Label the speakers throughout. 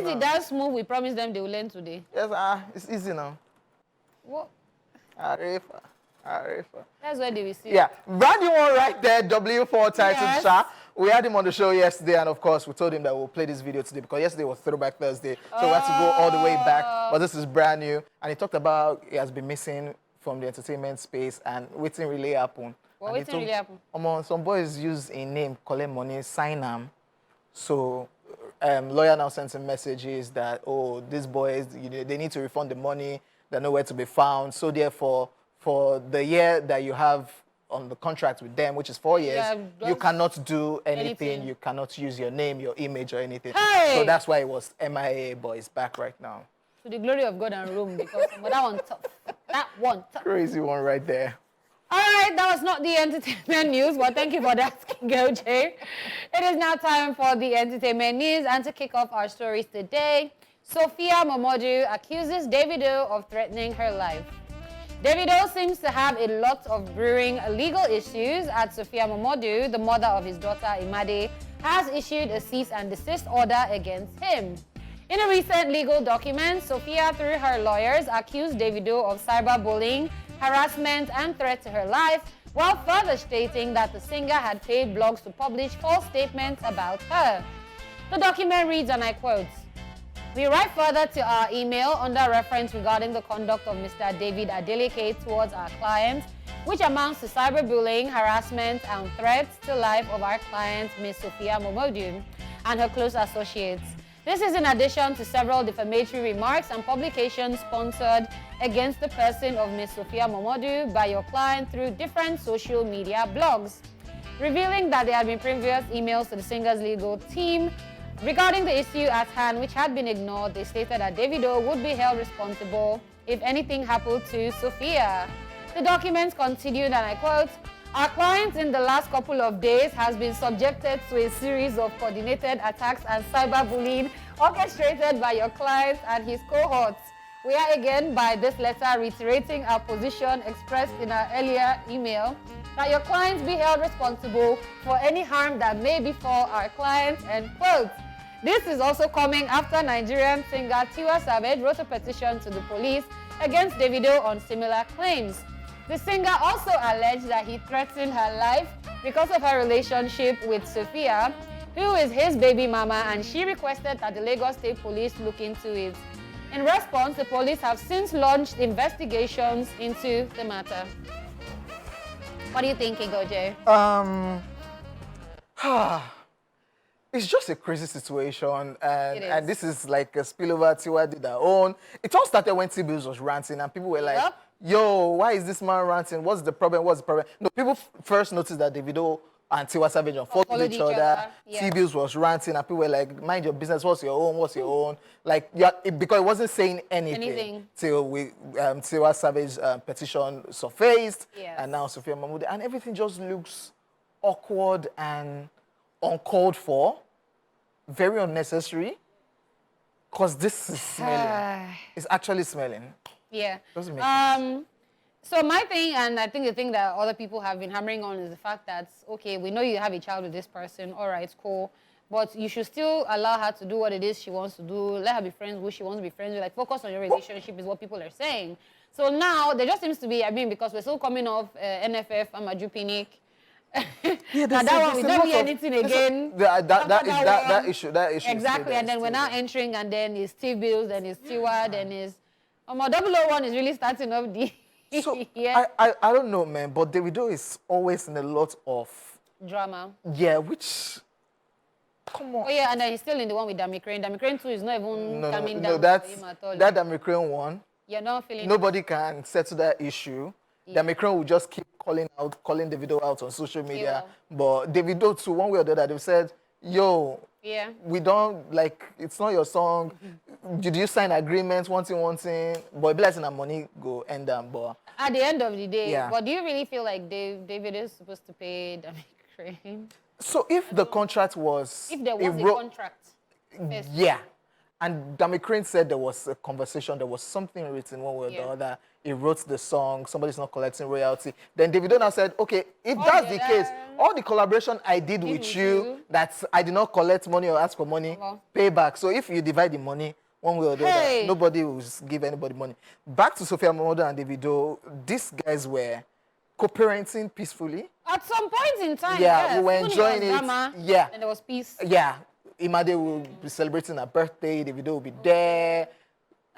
Speaker 1: this the dance move we promised them they will learn today?
Speaker 2: Yes, it's easy now.
Speaker 1: What?
Speaker 2: Arefa.
Speaker 1: That's where they will see.
Speaker 2: Yeah, brand new one right there, W4 titled Sha. We had him on the show yesterday, and of course, we told him that we'll play this video today because yesterday was Throwback Thursday, so we had to go all the way back. But this is brand new, and he talked about he has been missing from the entertainment space and waiting really happen.
Speaker 1: What waiting really happen?
Speaker 2: Some boys use a name, collect money, sign them. So lawyer now sends him messages that, oh, these boys, they need to refund the money, they're nowhere to be found. So therefore, for the year that you have on the contract with them, which is 4 years, you cannot do anything. You cannot use your name, your image, or anything.
Speaker 1: Hey!
Speaker 2: So that's why it was MIA, but it's back right now.
Speaker 1: To the glory of God and Rome, because that one tough. That one tough.
Speaker 2: Crazy one right there.
Speaker 1: All right, that was not the entertainment news, but thank you for that, Girl J. It is now time for the entertainment news, and to kick off our stories today, Sophia Momodu accuses Davido of threatening her life. Davido seems to have a lot of brewing legal issues as Sophia Momodu, the mother of his daughter Imade, has issued a cease and desist order against him. In a recent legal document, Sophia, through her lawyers, accused Davido of cyberbullying, harassment, and threat to her life, while further stating that the singer had paid blogs to publish false statements about her. The document reads, and I quote, "We write further to our email under reference regarding the conduct of Mr. David Adeleke towards our client, which amounts to cyberbullying, harassment, and threats to life of our client, Ms. Sophia Momodu, and her close associates. This is in addition to several defamatory remarks and publications sponsored against the person of Ms. Sophia Momodu by your client through different social media blogs." Revealing that there had been previous emails to the singer's legal team regarding the issue at hand, which had been ignored, they stated that Davido would be held responsible if anything happened to Sophia. The documents continued, and I quote, "Our client in the last couple of days has been subjected to a series of coordinated attacks and cyberbullying orchestrated by your client and his cohorts. We are again by this letter reiterating our position expressed in our earlier email that your clients be held responsible for any harm that may befall our clients," end quote. This is also coming after Nigerian singer Tiwa Savage wrote a petition to the police against Davido on similar claims. The singer also alleged that he threatened her life because of her relationship with Sophia, who is his baby mama, and she requested that the Lagos State Police look into it. In response, the police have since launched investigations into the matter. What do you think, Igoje?
Speaker 2: It's just a crazy situation, and this is like a spillover. Tiwa did her own. It all started when T-Bills was ranting, and people were like, "Yo, why is this man ranting? What's the problem? What's the problem?" No, people first noticed that Davido and Tiwa Savage followed each other. Yes. T-Bills was ranting, and people were like, "Mind your business. What's your own? What's your own?" Like, yeah, because it wasn't saying anything till Tiwa Savage's petition surfaced, and now Sophia Mahmoud, and everything just looks awkward and uncalled for, very unnecessary, because this is smelling. It's actually smelling.
Speaker 1: Yeah.
Speaker 2: Doesn't make sense.
Speaker 1: So my thing, and I think the thing that other people have been hammering on, is the fact that, okay, we know you have a child with this person, all right, cool, but you should still allow her to do what it is she wants to do, let her be friends with who she wants to be friends with, like focus on your relationship is what people are saying. So now, there just seems to be, I mean, because we're still coming off NFF, Amaju Pinnick,
Speaker 2: yeah,
Speaker 1: that one, we don't hear anything again.
Speaker 2: That issue.
Speaker 1: Exactly, and then we're now entering, and then it's T-Bills, then it's Tiwa, then it's... 001 is really starting off the...
Speaker 2: So, yeah. I don't know, man, but Davido is always in a lot of...
Speaker 1: drama.
Speaker 2: Yeah, which... Come on.
Speaker 1: Oh, yeah, and then he's still in the one with Dami Crane. Dami Crane, too, is not even coming down
Speaker 2: that's,
Speaker 1: for him at all.
Speaker 2: That Dami Crane one,
Speaker 1: you're not feeling...
Speaker 2: Nobody can settle that issue. Yeah. Dami Crane will just keep calling Davido out on social media. Yeah. But Davido, too, one way or the other, they've said, yo, we don't, like, it's not your song. Did you sign agreements, one thing? But it be like that money go end up. But
Speaker 1: at the end of the day, but do you really feel like David is supposed to pay Dami Crane?
Speaker 2: So if the contract was...
Speaker 1: If there was a contract.
Speaker 2: Yeah. And Dami Crane said there was a conversation, there was something written one way or the other. He wrote the song, somebody's not collecting royalty. Then Davido now said, okay, if that's the case, all the collaboration I did with you, that I did not collect money or ask for money, pay back. So if you divide the money, one way or the other, nobody will give anybody money. Back to Sophia Momodu and Davido, these guys were co-parenting peacefully.
Speaker 1: At some point in time,
Speaker 2: yeah, we were enjoying it.
Speaker 1: Drama,
Speaker 2: yeah.
Speaker 1: And there was peace.
Speaker 2: Yeah. Imade will be celebrating her birthday, Davido will be there.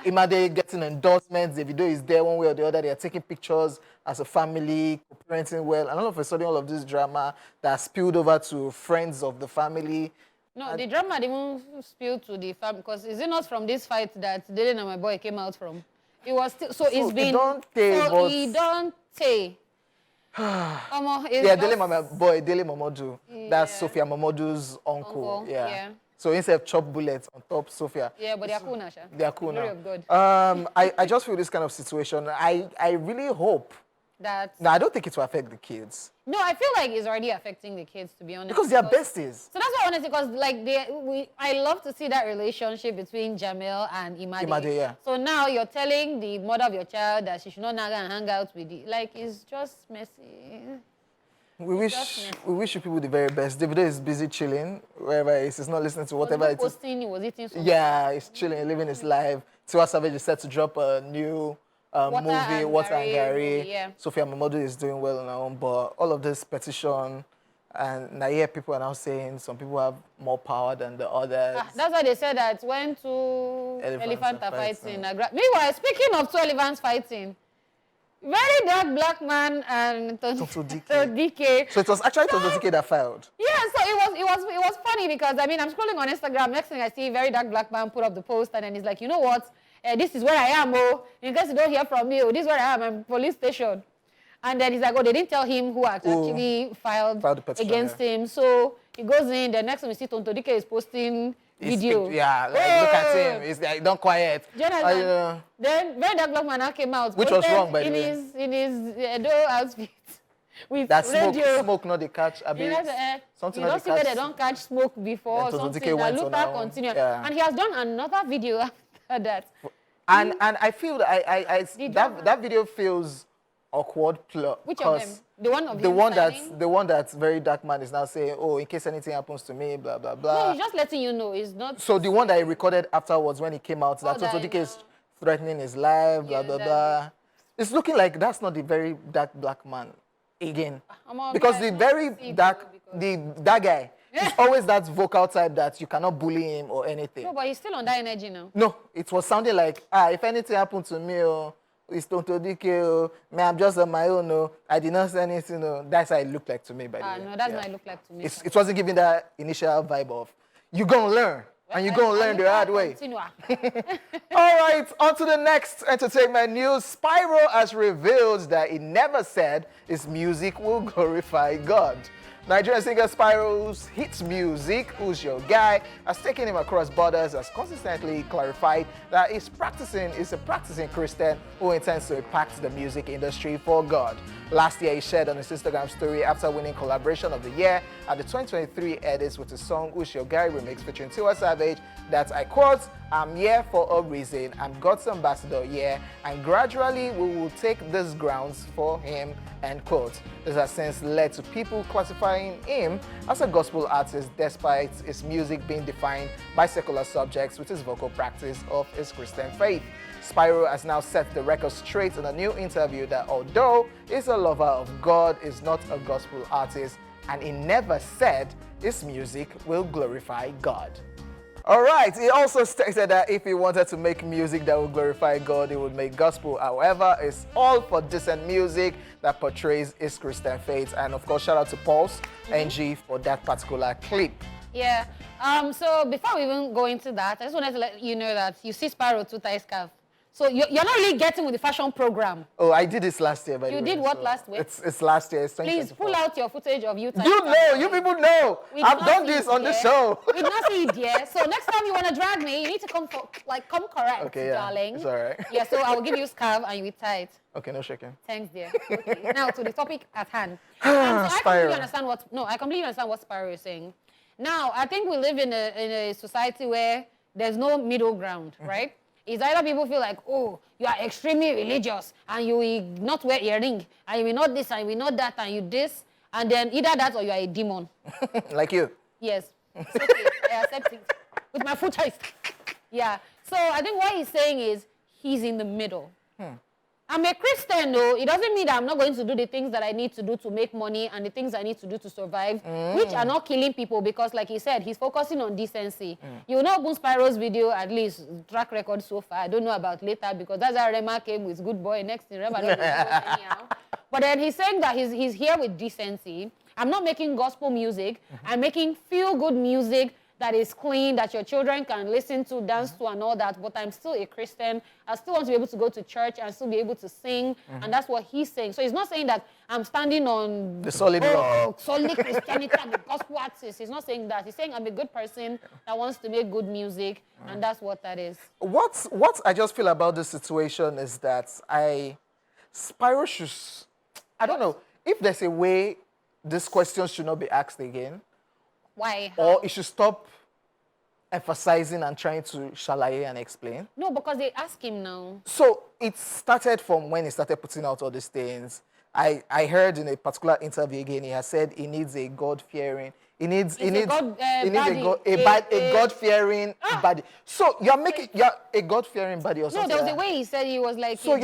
Speaker 2: Imade getting endorsements, Davido is there one way or the other. They are taking pictures as a family, parenting well. And all of a sudden, all of this drama that spilled over to friends of the family.
Speaker 1: No, the drama didn't spill to the family because is it not from this fight that Daala and my boy came out from? It was still, so it's been... He don't say.
Speaker 2: Yeah, Daala Momodu. That's Sophia Momodu's uncle. Yeah. So instead of chop bullets on top Sophia.
Speaker 1: Yeah, but they are cool now, Sha.
Speaker 2: They are cool now.
Speaker 1: Of God.
Speaker 2: I just feel this kind of situation. I really hope
Speaker 1: that...
Speaker 2: No, I don't think it will affect the kids.
Speaker 1: No, I feel like it's already affecting the kids, to be honest.
Speaker 2: Because they are besties.
Speaker 1: So that's what I want to say, because like I love to see that relationship between Jamil and Imade.
Speaker 2: Yeah.
Speaker 1: So now you're telling the mother of your child that she should not naga and hang out with you. Like, it's just messy.
Speaker 2: We wish you people the very best. Davido is busy chilling wherever he is. He's not listening to whatever it is.
Speaker 1: Posting, he was eating something.
Speaker 2: Yeah, he's chilling, living his life. Tiwa Savage is set to drop a new movie, Water and Gary.
Speaker 1: Yeah.
Speaker 2: Sophia Momodu is doing well on her own, but all of this petition, and now here people are now saying some people have more power than the others.
Speaker 1: That's why they said that when two elephants are fighting. Meanwhile, speaking of two elephants fighting, very dark black man and Tonto DK.
Speaker 2: So it was actually Tonto DK that filed.
Speaker 1: Yeah, so it was funny because I mean I'm scrolling on Instagram. Next thing I see, very dark black man put up the post and then he's like, you know what? This is where I am, oh. In case you don't hear from me, oh, this is where I am. I'm police station. And then he's like, oh, they didn't tell him who actually filed the petition, against him. So he goes in. The next time we see Tonto DK is posting video.
Speaker 2: Yeah, like, look at him. He's like, don't quiet.
Speaker 1: Jonathan, then very dark black man now came out.
Speaker 2: Which was wrong, by the way.
Speaker 1: In his Edo outfit. With
Speaker 2: that
Speaker 1: radio.
Speaker 2: smoke not the catch.
Speaker 1: Something you don't see where they don't catch smoke before or something. That look back continue. Yeah. And he has done another video after that.
Speaker 2: And I feel that that video feels awkward.
Speaker 1: Which of them?
Speaker 2: The one that's very dark man is now saying, oh, in case anything happens to me, blah blah blah.
Speaker 1: No, he's just letting you know. It's not.
Speaker 2: So the one that he recorded afterwards when he came out, that Tonto DK is threatening his life, blah blah blah. It's looking like that's not the very dark black man again, because the very dark that guy. He's always that vocal type that you cannot bully him or anything.
Speaker 1: No, but he's still on that energy now.
Speaker 2: No, it was sounding like, if anything happened to me, it's Tonto DK, man, I'm just on my own, I did not say anything, That's how it looked like to me, by the way.
Speaker 1: No, that's how it looked like to me.
Speaker 2: It wasn't giving that initial vibe of, you're going to learn, and you're going to learn the hard way. All right, on to the next entertainment news. Spyro has revealed that he never said his music will glorify God. Nigerian singer Spyro's hit music, Who's Your Guy, has taken him across borders, has consistently clarified that he's a practicing Christian who intends to impact the music industry for God. Last year, he shared on his Instagram story after winning Collaboration of the Year at the 2023 edits with his song Who's Your Guy remix featuring Tiwa Savage that, I quote, I'm here for a reason, I'm God's ambassador, yeah, and gradually we will take these grounds for him, end quote. This has since led to people classifying him as a gospel artist despite his music being defined by secular subjects with his vocal practice of his Christian faith. Spyro has now set the record straight in a new interview that although he's a lover of God, is not a gospel artist, and he never said his music will glorify God. All right, he also stated that if he wanted to make music that would glorify God, he would make gospel. However, it's all for decent music that portrays his Christian faith. And of course, shout out to Pulse NG for that particular clip.
Speaker 1: Yeah. So before we even go into that, I just wanted to let you know that you see Spyro two-tie scarf. So you're not really getting with the fashion program.
Speaker 2: Oh, I did this last year, by the way.
Speaker 1: You did what last week?
Speaker 2: It's last year. It's
Speaker 1: Please pull out your footage of you.
Speaker 2: You know, you people know. I've done this on the show.
Speaker 1: We did not see it yet. So next time you want to drag me, you need to come correct,
Speaker 2: okay, yeah.
Speaker 1: darling.
Speaker 2: It's all right.
Speaker 1: Yeah, so I will give you scarf and you will tie it.
Speaker 2: Okay, no shaking.
Speaker 1: Thanks, dear. Okay. Now to the topic at hand. So I completely understand what Spyro is saying. Now, I think we live in a society where there's no middle ground, right? It's either people feel like, oh, you are extremely religious and you will not wear earring and you will not this and you will not that and you this, and then either that or you are a demon.
Speaker 2: Like you.
Speaker 1: Yes. It's okay. I accept it. With my full choice. Yeah. So I think what he's saying is he's in the middle. I'm a Christian, though. It doesn't mean that I'm not going to do the things that I need to do to make money and the things I need to do to survive, which are not killing people because, like he said, he's focusing on decency. You will not open Spyro's video, at least track record so far. I don't know about later because that's how Rema came with Good Boy. Next thing, Rema don't anyhow. But then he's saying that he's here with decency. I'm not making gospel music. I'm making feel-good music that is clean, that your children can listen to, dance to, and all that, but I'm still a Christian. I still want to be able to go to church and still be able to sing, and that's what he's saying. So he's not saying that I'm standing on
Speaker 2: the solid rock.
Speaker 1: Solid Christianity and the gospel artist. He's not saying that. He's saying I'm a good person that wants to make good music, and that's what that is.
Speaker 2: What I just feel about this situation is that Spyro should, I don't know, if there's a way this question should not be asked again.
Speaker 1: Why?
Speaker 2: Or it should stop emphasizing and trying to shalaye and explain.
Speaker 1: No, because they ask him now.
Speaker 2: So it started from when he started putting out all these things. I heard in a particular interview again, he has said he needs a God-fearing, a God-fearing body. So you're a God-fearing body or something.
Speaker 1: No, there was a way he said he was like
Speaker 2: so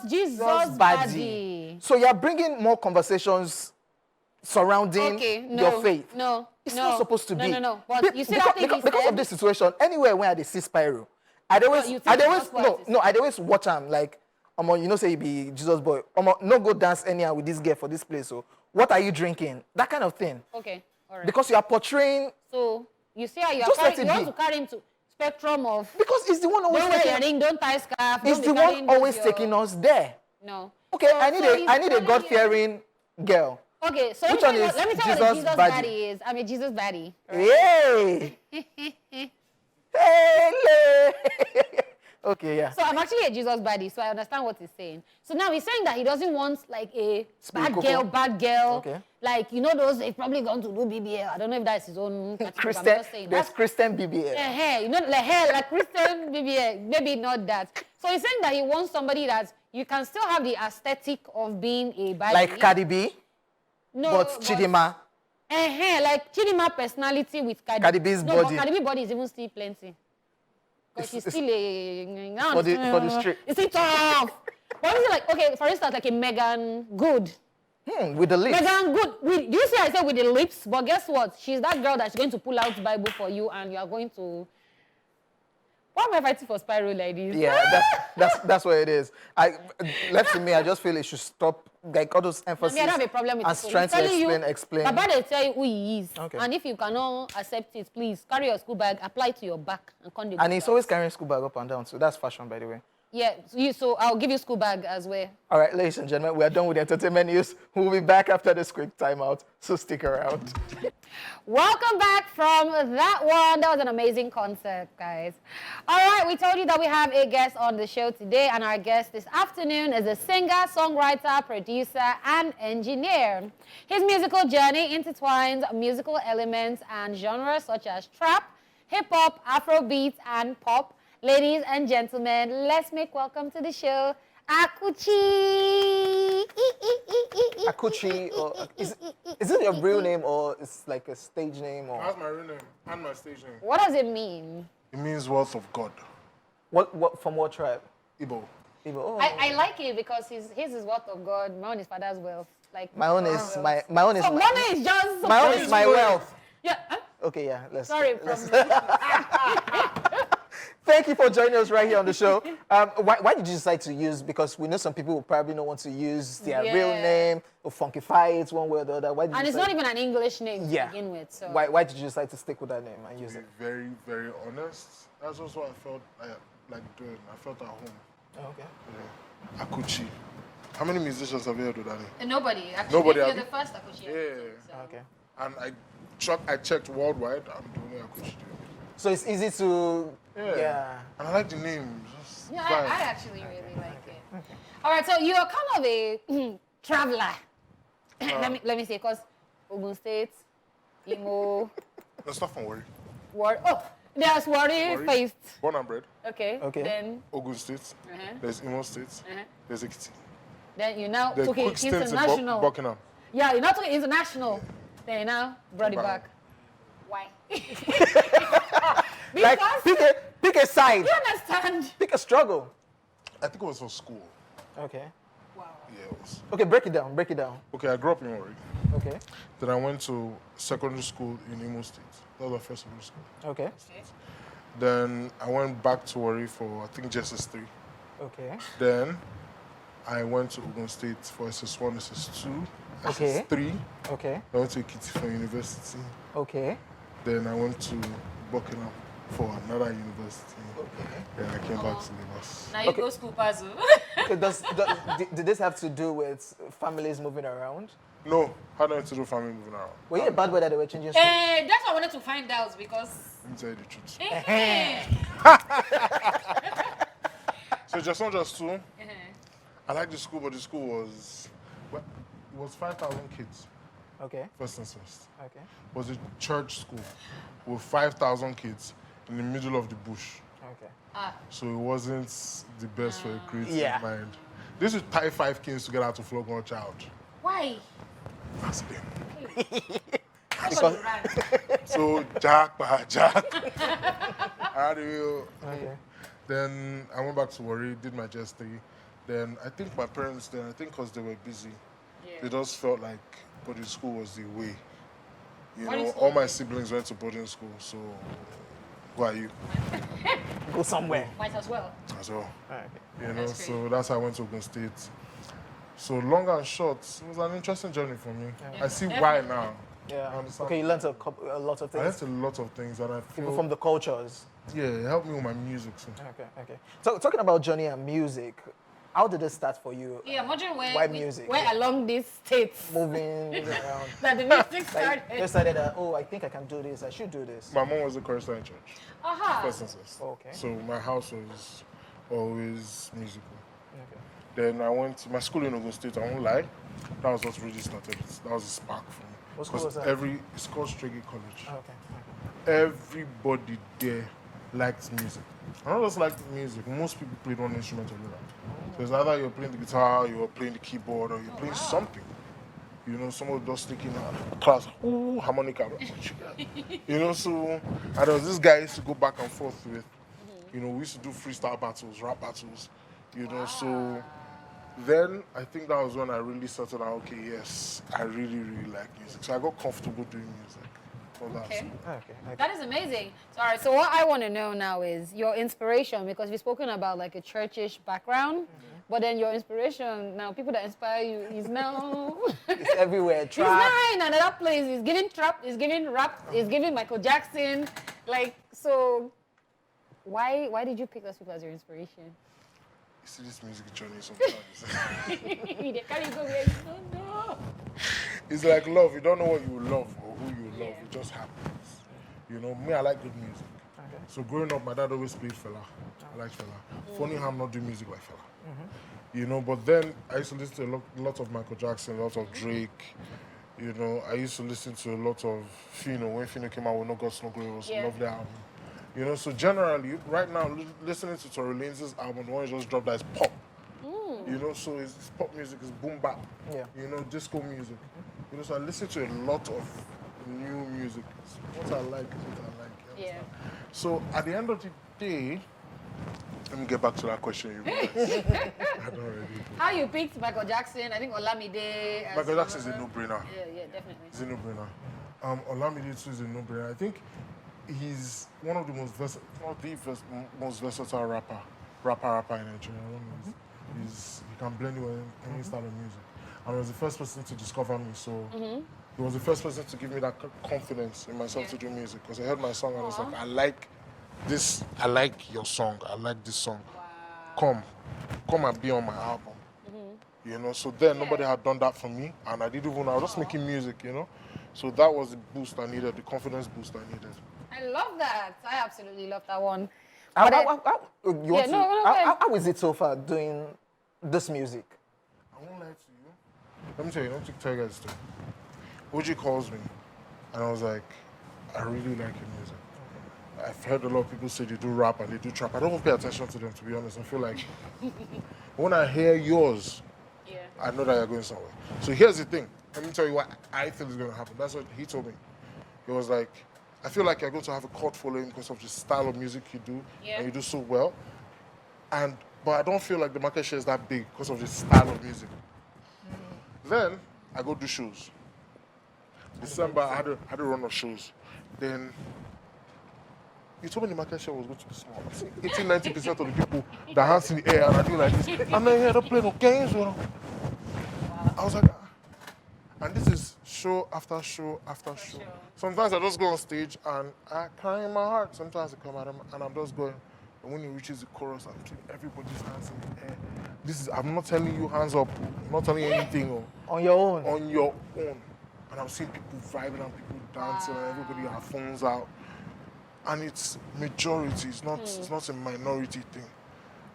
Speaker 1: Jesus Baddie.
Speaker 2: So you're bringing more conversations surrounding your faith. It's not supposed to be.
Speaker 1: No. But you see that thing
Speaker 2: because of this situation, anywhere where they see Spyro, I'd always watch him like, say he be Jesus boy. No go dance anyhow with this girl for this place. So what are you drinking? That kind of thing.
Speaker 1: Okay, all right.
Speaker 2: Because you are portraying.
Speaker 1: So you see how you want to carry him to spectrum of.
Speaker 2: Because it's the one always.
Speaker 1: Don't wear earring, don't tie scarf.
Speaker 2: It's the one always taking us there.
Speaker 1: No.
Speaker 2: Okay, so, I need a God-fearing girl.
Speaker 1: Okay, so let me tell you what a Jesus Baddie is. I'm a Jesus Baddie.
Speaker 2: Right? Yay! Hey! Okay, yeah.
Speaker 1: So I'm actually a Jesus Baddie, so I understand what he's saying. So now he's saying that he doesn't want like a bad girl. Okay. Like, those, they've probably gone to do BBL. I don't know if that's his own
Speaker 2: Christian. There's Christian BBL.
Speaker 1: Like Christian BBL. Maybe not that. So he's saying that he wants somebody that you can still have the aesthetic of being a baddie.
Speaker 2: Like Cardi B?
Speaker 1: No,
Speaker 2: but Chidima.
Speaker 1: Like Chidima personality with
Speaker 2: Cardi B's body.
Speaker 1: But Cardi B body is even still plenty. Because she's still a...
Speaker 2: For the street.
Speaker 1: It's still tough. But is it like, okay, for instance, like a Megan Good.
Speaker 2: With the lips.
Speaker 1: Megan Good. Do you see I said with the lips? But guess what? She's that girl that's going to pull out the Bible for you and you are going to... Why am I fighting for Spyro like this?
Speaker 2: Yeah, that's what it is. Left to me, I just feel it should stop, like all those emphasis.
Speaker 1: I don't have a problem with
Speaker 2: it. Trying to explain.
Speaker 1: Baba, they tell you who he is.
Speaker 2: Okay.
Speaker 1: And if you cannot accept it, please carry your school bag, apply to your back, and come.
Speaker 2: And he's always carrying school bag up and down, so that's fashion, by the way.
Speaker 1: Yeah, so I'll give you school bag as well.
Speaker 2: All right, ladies and gentlemen, we are done with the entertainment news. We'll be back after this quick timeout, so stick around.
Speaker 1: Welcome back from that one. That was an amazing concert, guys. All right, we told you that we have a guest on the show today, and our guest this afternoon is a singer, songwriter, producer, and engineer. His musical journey intertwines musical elements and genres such as trap, hip-hop, Afrobeat, and pop. Ladies and gentlemen, let's make welcome to the show, Akuchi.
Speaker 2: Akuchi, is it your real name or it's like a stage name? Or?
Speaker 3: That's my real name and my stage name.
Speaker 1: What does it mean?
Speaker 3: It means wealth of God.
Speaker 2: What from what tribe?
Speaker 3: Igbo.
Speaker 2: Oh.
Speaker 1: I like it because his is wealth of God, my own is father's wealth. Like
Speaker 2: my own is my own is.
Speaker 1: So money is just.
Speaker 2: My own is my wealth.
Speaker 1: Yeah.
Speaker 2: Okay, yeah.
Speaker 1: Sorry.
Speaker 2: Thank you for joining us right here on the show. Why did you decide to use, because we know some people will probably not want to use their real name or funkify it one way or the other. Why did
Speaker 1: and
Speaker 2: you
Speaker 1: it's not even an English name to begin with. So.
Speaker 2: Why did you decide to stick with that name and use it?
Speaker 3: To be very, very honest, that's also what I felt like doing. I felt at home.
Speaker 2: Oh, okay.
Speaker 3: Yeah. Akuchi. How many musicians have you heard with that name?
Speaker 1: Nobody. Actually,
Speaker 3: Nobody.
Speaker 1: You're the first Akuchi.
Speaker 3: Yeah.
Speaker 1: So.
Speaker 2: Okay.
Speaker 3: And I checked worldwide. I'm the only Akuchi.
Speaker 2: So it's easy to...
Speaker 3: Yeah. And I like the name.
Speaker 1: I actually really like it. Okay. All right, so you're kind of a traveler. Let me say, because Ogun State, Imo...
Speaker 3: Let's not worry.
Speaker 1: There's Warri faced.
Speaker 3: Born and bred.
Speaker 1: Okay.
Speaker 2: Okay.
Speaker 1: Then.
Speaker 3: Ogun State. There's Imo State. There's Ekiti.
Speaker 1: Then you now
Speaker 3: The
Speaker 1: took
Speaker 3: quick
Speaker 1: it
Speaker 3: stint in
Speaker 1: international.
Speaker 3: Buckingham.
Speaker 1: Yeah, you now took it international.
Speaker 3: Yeah.
Speaker 1: Then you now brought it back. Why?
Speaker 2: Like,
Speaker 1: Because
Speaker 2: pick a side.
Speaker 1: you understand.
Speaker 2: Pick a struggle.
Speaker 3: I think it was for school.
Speaker 2: Okay.
Speaker 1: Wow.
Speaker 3: Yeah, it was.
Speaker 2: Okay, break it down. Break it down.
Speaker 3: Okay, I grew up in Warri.
Speaker 2: Okay.
Speaker 3: Then I went to secondary school in Imo State. That was my first secondary school.
Speaker 2: Okay.
Speaker 3: Then I went back to Warri for, I think, JSS3.
Speaker 2: Okay.
Speaker 3: Then I went to Ogun State for SS1, SS2,
Speaker 2: Okay.
Speaker 3: SS3.
Speaker 2: Okay.
Speaker 3: I went to Ekiti for university.
Speaker 2: Okay.
Speaker 3: Then I went to Buckingham for another university. Then I came back to Lagos.
Speaker 1: Now you go school, Pazu.
Speaker 2: Okay, did this have to do with families moving around?
Speaker 3: No, had nothing to do with family moving around.
Speaker 2: Were you a bad boy that they were changing schools?
Speaker 1: That's what I wanted to find out because.
Speaker 3: Let me tell you the truth. So just one, just two. I like the school, but the school was, well, it was 5,000 kids,
Speaker 2: Okay.
Speaker 3: first and first.
Speaker 2: Okay.
Speaker 3: It was a church school with 5,000 kids in the middle of the bush.
Speaker 2: Okay.
Speaker 3: So it wasn't the best for a creative
Speaker 2: Yeah.
Speaker 3: mind. This would tie 5 kids together to flog one child.
Speaker 1: Why?
Speaker 3: That's them.
Speaker 2: Because-
Speaker 3: So Jack. I had a real.
Speaker 2: Okay.
Speaker 3: Then I went back to Warri, did my JS3. Then I think my parents, then I think because they were busy, they just felt like boarding school was the way. You
Speaker 1: Boarding
Speaker 3: know,
Speaker 1: school?
Speaker 3: all my siblings went to boarding school, so who are you?
Speaker 2: Go somewhere.
Speaker 1: Might as well.
Speaker 3: As well.
Speaker 2: Okay.
Speaker 3: You know,
Speaker 1: That's
Speaker 3: so that's how I went to Ogun State. So long and short, it was an interesting journey for me. I see why now.
Speaker 2: Yeah.
Speaker 3: I understand.
Speaker 2: Okay, you learned a lot of
Speaker 3: I
Speaker 2: things.
Speaker 3: learned a lot of things, and I feel
Speaker 2: Even from the cultures.
Speaker 3: yeah, it helped me with my music. So.
Speaker 2: Okay, okay. So talking about journey and music, how did it start for you?
Speaker 1: Yeah, I'm wondering
Speaker 2: Why music?
Speaker 1: where along these states
Speaker 2: Moving around.
Speaker 1: that the music
Speaker 2: Like,
Speaker 1: started.
Speaker 2: you decided that, oh, I think I can do this, I should do this.
Speaker 3: My mom was a chorister in church. First and first.
Speaker 2: Okay.
Speaker 3: So my house was always musical.
Speaker 2: Okay.
Speaker 3: Then I went to my school in Ogun State. I won't lie, that was what really started. That was a spark for me.
Speaker 2: What school was that?
Speaker 3: It's called Striggy College.
Speaker 2: Okay.
Speaker 3: Everybody there liked music. I don't just like music. Most people played one instrument or the other. So it's either you're playing the guitar, you're playing the keyboard, or you're playing something. You know, someone just taking a class, ooh, harmonica. You know, so and there was this guy I used to go back and forth with. You know, we used to do freestyle battles, rap battles. You know, so then I think that was when I really settled out, okay, yes, I really, really like music. So I got comfortable doing music. For that.
Speaker 1: Okay.
Speaker 2: Okay.
Speaker 1: That is amazing. So, all right, so what I want to know now is your inspiration, because we've spoken about like a churchish background, but then your inspiration now, people that inspire you is now...
Speaker 2: It's everywhere.
Speaker 1: He's
Speaker 2: Trap.
Speaker 1: now in another place. He's giving trap, he's giving rap, he's giving Michael Jackson. Like, so why did you pick those people as your inspiration?
Speaker 3: You see this music journey sometimes.
Speaker 1: They carry you go where you don't know.
Speaker 3: It's like love. You don't know what you love or who you love. It just happens. You know, me, I like good music.
Speaker 2: Okay.
Speaker 3: So growing up, my dad always played Fela. I like Fela. Funny how I'm not doing music like Fela. You know, but then I used to listen to a lot of Michael Jackson, a lot of Drake. You know, I used to listen to a lot of Fino. When Fino came out with No Gods, No Glory, it was a lovely album. You know, so generally, right now, listening to Tory Lanez's album, the one he just dropped, that is pop. You know, so it's pop music, it's boom bap.
Speaker 2: Yeah.
Speaker 3: You know, disco music. You know, so I listen to a lot of new music. It's what I like is what I like. You understand? So at the end of the day, let me get back to that question you raised. I don't really.
Speaker 1: How you picked Michael Jackson? I think Olamide. as
Speaker 3: Michael Jackson is a
Speaker 1: another-
Speaker 3: no-brainer.
Speaker 1: Yeah, definitely.
Speaker 3: It's a no-brainer. Olamide too is a no-brainer. I think he's one of the most most versatile rapper in Nigeria. He can blend with any style of music. And he was the first person to discover me, so he was the first person to give me that confidence in myself to do music. Because I heard my song and I was like, I like this, I like your song, I like this song. Come and be on my album. You know, so then nobody had done that for me, and I didn't even, I was just making music, you know. So that was the boost I needed, the confidence boost I needed.
Speaker 1: I love that. I absolutely love that one.
Speaker 2: How is it so far doing this music?
Speaker 3: I won't lie to you. Let me tell you guys a story. OG calls me, and I was like, I really like your music. I've heard a lot of people say they do rap and they do trap. I don't pay attention to them, to be honest. I feel like when I hear yours, I know that you're going somewhere. So here's the thing. Let me tell you what I think is going to happen. That's what he told me. He was like, I feel like you're going to have a cult following because of the style of music you do, and you do so well. But I don't feel like the market share is that big because of the style of music. Then I go do shows. December, I had a run of shows. Then you told me the market share was going to be small. 80-90% of the people that hands in the air and I do like this. I'm not here to play no games, you know. I was like, and this is show after show after show. Sometimes I just go on stage and I cry in my heart. Sometimes I come out and I'm just going. And when it reaches the chorus, I'm keeping everybody's hands in the air. I'm not telling you hands up. I'm not telling you anything.
Speaker 2: On your own.
Speaker 3: On your own. And I'm seeing people vibing and people dancing and everybody have phones out. And it's majority. It's not a minority thing.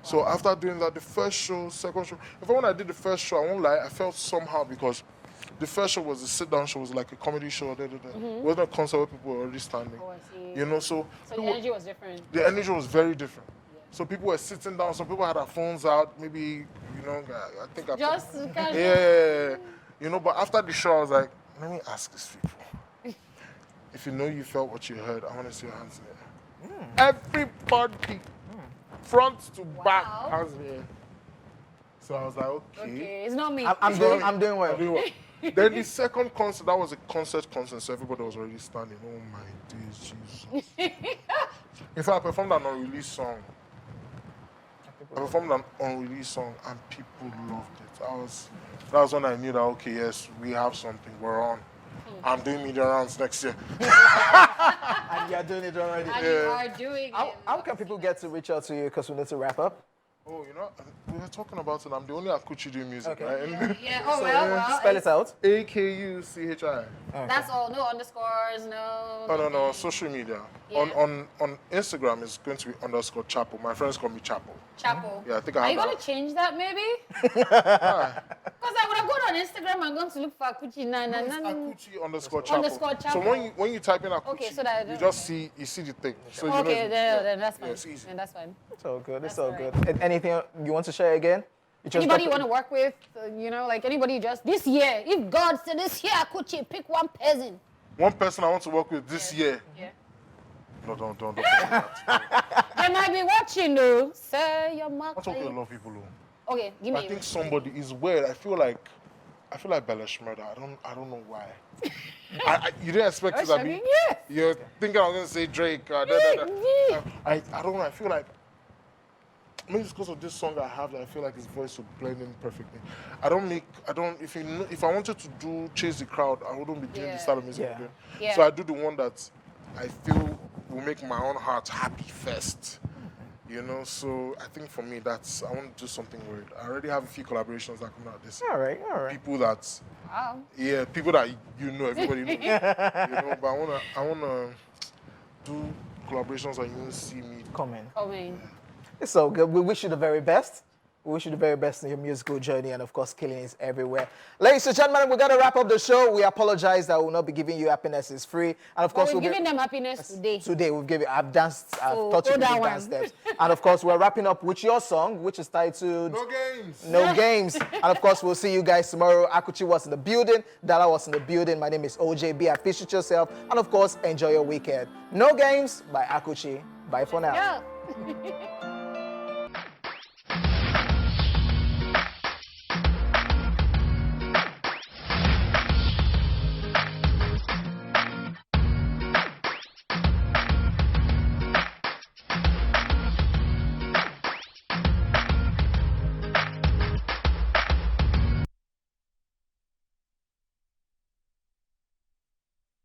Speaker 3: So after doing that, the first show, second show, in fact, when I did the first show, I won't lie, I felt somehow because the first show was a sit-down show, it was like a comedy show. It wasn't a concert where people were already standing.
Speaker 1: Oh, I see.
Speaker 3: You know, so
Speaker 1: the energy was different.
Speaker 3: The energy was very different. Yeah. So people were sitting down. Some people had their phones out. Maybe, you know, I think
Speaker 1: just casual.
Speaker 3: Yeah. You know, but after the show, I was like, let me ask these people. If you know you felt what you heard, I want to see your hands in the air. Everybody, front to back, hands in the air. So I was like, okay.
Speaker 1: It's not me.
Speaker 2: I'm doing well.
Speaker 3: Then the second concert, that was a concert, so everybody was already standing. Oh my days, Jesus. In fact, I performed an unreleased song. And people loved it. That was when I knew that, okay, yes, we have something, we're on. I'm doing media rounds next year.
Speaker 2: And you're doing it already.
Speaker 1: And you are doing it.
Speaker 2: How can people get to reach out to you? Because we need to wrap up.
Speaker 3: Oh, you know, we were talking about it. I'm the only Akuchi doing music,
Speaker 2: okay.
Speaker 3: right?
Speaker 1: Yeah. Oh, well.
Speaker 2: Spell it out.
Speaker 3: AKUCHI.
Speaker 2: Okay.
Speaker 1: That's all. No underscores, no.
Speaker 3: Oh, no. Social media.
Speaker 1: Yeah.
Speaker 3: On Instagram, it's going to be _Chapo. My friends call me Chapo.
Speaker 1: Chapo.
Speaker 3: Yeah, I think I
Speaker 1: Are
Speaker 3: have
Speaker 1: you going to change that, maybe?
Speaker 3: Why?
Speaker 1: Because I would have gone on Instagram and gone to look for Akuchi.
Speaker 3: Akuchi _Chapo. So when you type in Akuchi,
Speaker 1: okay, so that
Speaker 3: you just see the thing. So you know
Speaker 1: then that's fine.
Speaker 3: Yeah, it's easy.
Speaker 1: Then that's fine.
Speaker 2: It's all good. It's all good. Anything you want to share again?
Speaker 1: Anybody you want to work with? You know, like anybody just this year. If God said this year, Akuchi, pick one person.
Speaker 3: One person I want to work with this year.
Speaker 1: Yeah.
Speaker 3: No, don't.
Speaker 1: They might be watching though. Say your mark.
Speaker 3: I'm talking to a lot of people though.
Speaker 1: Okay, give me.
Speaker 3: I think somebody is weird. I feel like Belesh murder. I don't know why. You didn't expect it to be.
Speaker 1: Yes.
Speaker 3: You're thinking I was gonna say Drake. I don't know. I feel like maybe it's because of this song I have that I feel like his voice would blend in perfectly. If I wanted to chase the crowd, I wouldn't be doing the style of music I'm doing.
Speaker 1: Yeah.
Speaker 3: So I do the one that I feel will make my own heart happy first. You know, so I think for me, I want to do something weird. I already have a few collaborations that come out this year.
Speaker 2: All right.
Speaker 3: People that, people that you know, everybody knows. You know, but I wanna do collaborations that you won't see me
Speaker 2: Coming.
Speaker 1: It's
Speaker 2: so good. We wish you the very best. We wish you the very best in your musical journey, and of course, killing is everywhere. Ladies and gentlemen, we're going to wrap up the show. We apologize that we'll not be giving you happiness. It's free. And of course,
Speaker 1: we're giving them happiness today.
Speaker 2: Today, I've taught you the dance steps. And of course, we're wrapping up with your song, which is titled
Speaker 3: No Games.
Speaker 2: No Games. And of course, we'll see you guys tomorrow. Akuchi was in the building. Daala was in the building. My name is OJB. Appreciate yourself. And of course, enjoy your weekend. No Games by Akuchi. Bye for now.
Speaker 1: Yeah.